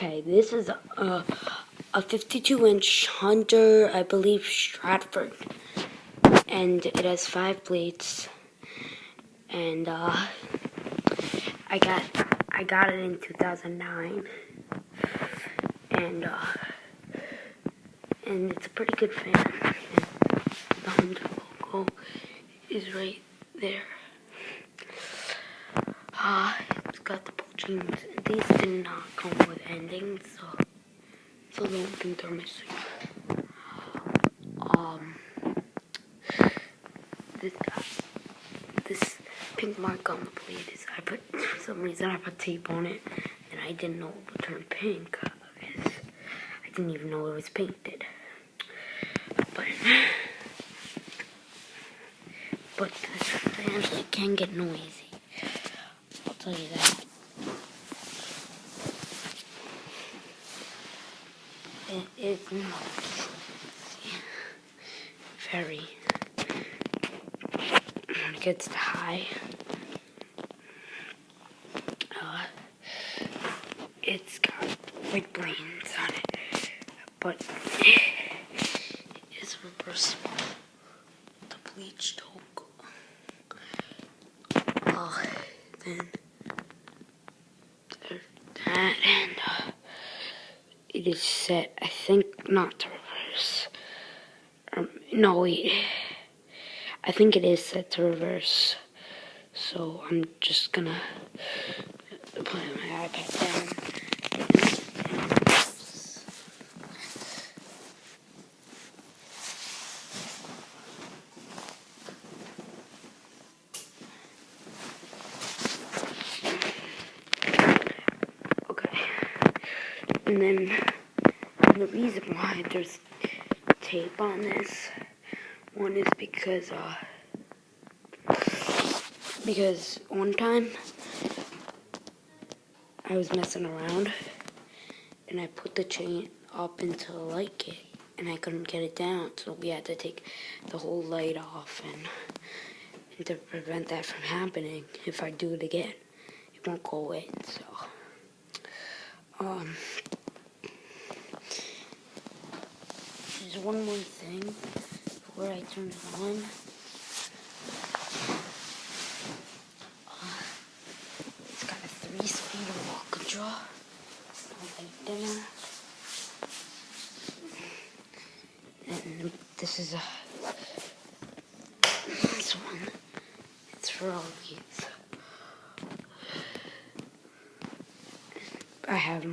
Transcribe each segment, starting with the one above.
Okay, this is a 52-inch Hunter, I believe, Stratford, and it has 5 plates. And I got it in 2009, and it's a pretty good fan. And the Hunter logo is right there. It's got the bulging. These did not come with endings, so I don't think they're missing. This pink mark on the plate is, for some reason I put tape on it, and I didn't know it would turn pink. I didn't even know it was painted. But this fan, it can get noisy. I'll tell you that. It is not very. When it gets to high, it's got white planes on it, but it is reversible. The bleach don't go. Then there's that, and it is set, I think, not to reverse. No, wait. I think it is set to reverse. So I'm just gonna put my iPad down. Okay. And then the reason why there's tape on this one is because one time I was messing around and I put the chain up into the light kit and I couldn't get it down, so we had to take the whole light off, and to prevent that from happening, if I do it again, it won't go in. So there's one more thing before I turn it on. It's got a 3-speed wall control. Right there. And this is this one. It's for all these. I have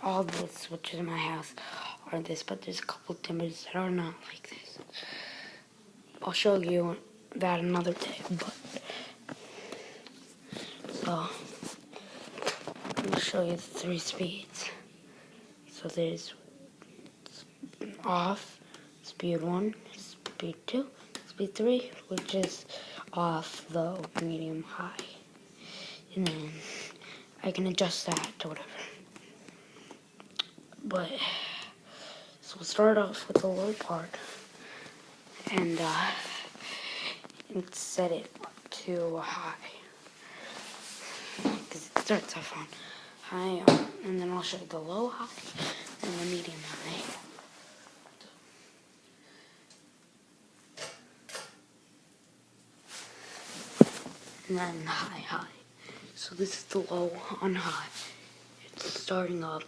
all the switches in my house are this, but there's a couple timbers that are not like this. I'll show you that another day, but so let me show you the 3 speeds. So there's off, speed 1, speed 2, speed 3, which is off, low, medium, high. And then I can adjust that to whatever. But so we'll start off with the low part and set it to high, because it starts off on high, and then I'll show you the low, high, and the medium, high. And then high, high. So this is the low on high. It's starting up.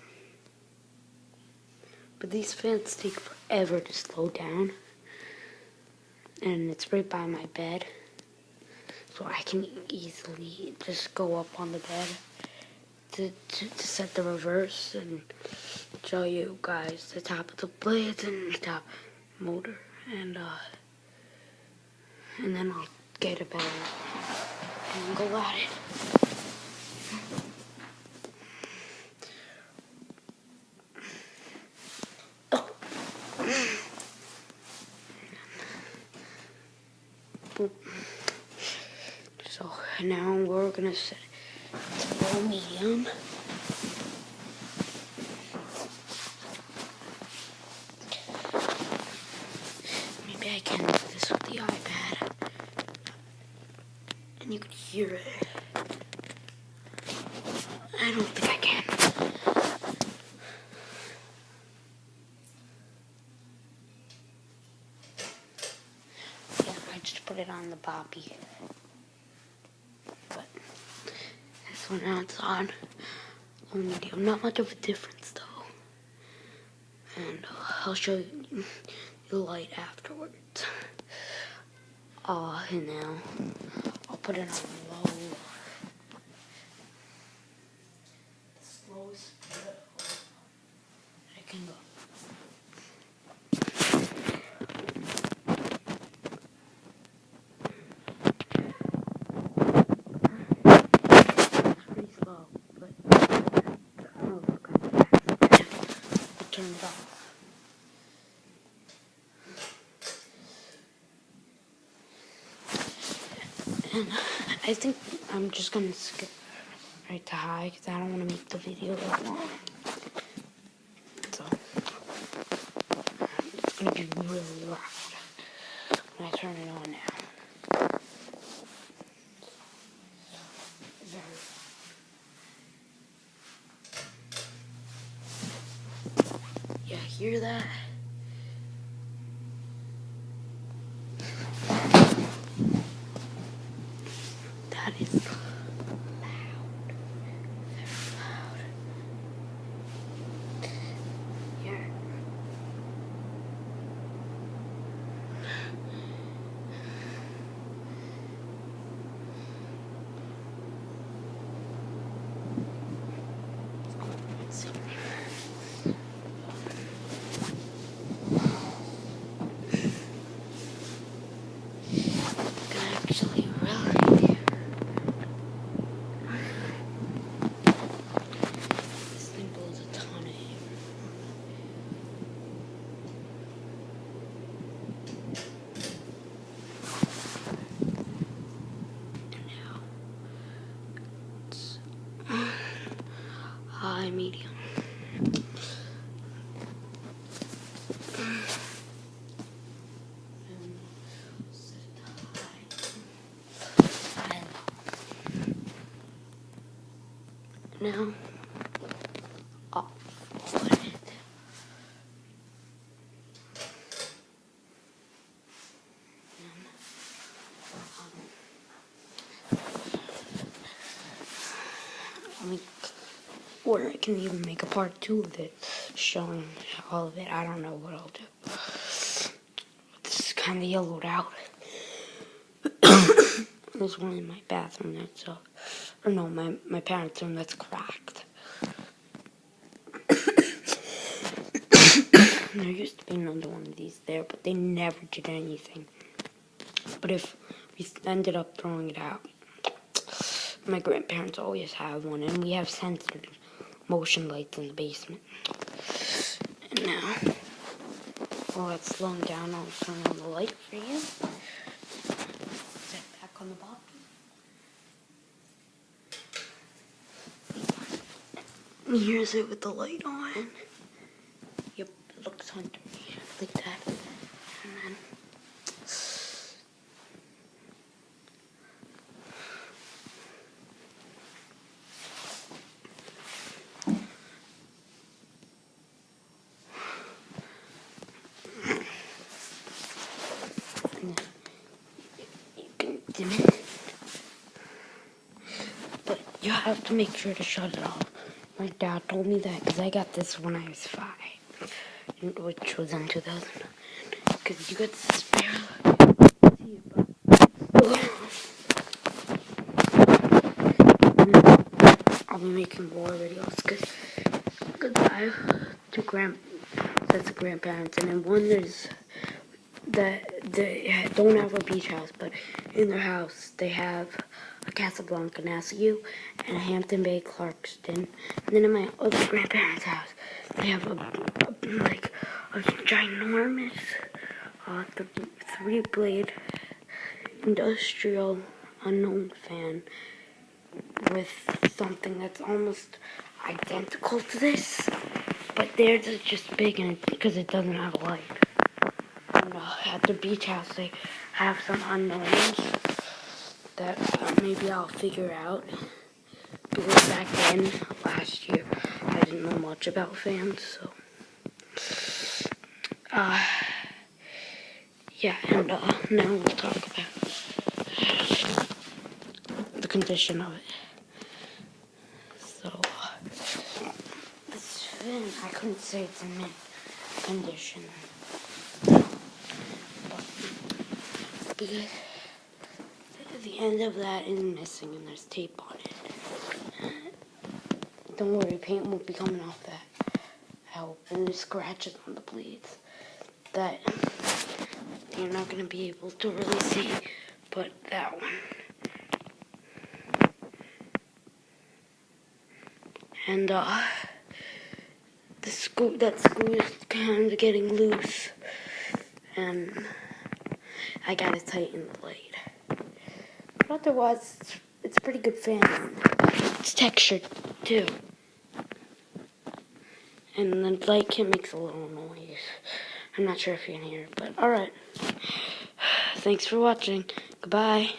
But these fans take forever to slow down. And it's right by my bed. So I can easily just go up on the bed to set the reverse and show you guys the top of the blades and the top motor. And then I'll get a better angle at it. So now we're gonna set it to low, medium. Maybe I can do this with the iPad, and you can hear it. I don't think I can. put it on the Bobby. But this one now it's on low medium. Not much of a difference though. And I'll show you the light afterwards. And now I'll put it on low. The slowest I can go. Pretty slow, but I don't know if it's gonna fast. I'll turn it off. And I think I'm just gonna skip right to high because I don't want to make the video that long. So it's gonna be really loud when I turn it on now. Very loud. Yeah, hear that? That is loud. Very loud. Here. Actually, really. This thing blows a ton of air. And now it's high, medium. Now, off. Put it. Or I can even make a part 2 of it, showing all of it. I don't know what I'll do. This is kind of yellowed out. There's one in my bathroom that's or no, my parents' room that's cracked. There used to be another one of these there, but they never did anything. But if we ended up throwing it out, my grandparents always have one, and we have sensitive motion lights in the basement. And now, while it's slowing down, I'll turn on the light for you. Set back on the bottom. Here's it with the light on. Yep, it looks under me like that. And then you can dim it. But you have to make sure to shut it off. My dad told me that because I got this when I was 5, which was in 2000. Because you got this spare. I'll be making more videos because I have 2 sets of grandparents, and then one is that they don't have a beach house, but in their house they have a Casablanca Nassau and a Hampton Bay Clarkston. And then in my other grandparents' house, they have a ginormous 3-blade industrial unknown fan with something that's almost identical to this, but theirs is just big and because it doesn't have a light. And at the beach house, they have some unknowns that maybe I'll figure out. Because back then, last year, I didn't know much about fans, so. Yeah, and now we'll talk about condition of it. So, this fin, I couldn't say it's in mint condition. But, because the end of that is missing and there's tape on it. Don't worry, paint won't be coming off that. I hope. And there's scratches on the blades that you're not going to be able to really see, but that one. And that screw is kind of getting loose, and I gotta tighten the blade. But otherwise, it's a pretty good fan. It's textured too, and the light kit makes a little noise. I'm not sure if you can hear it, but alright. Thanks for watching. Goodbye.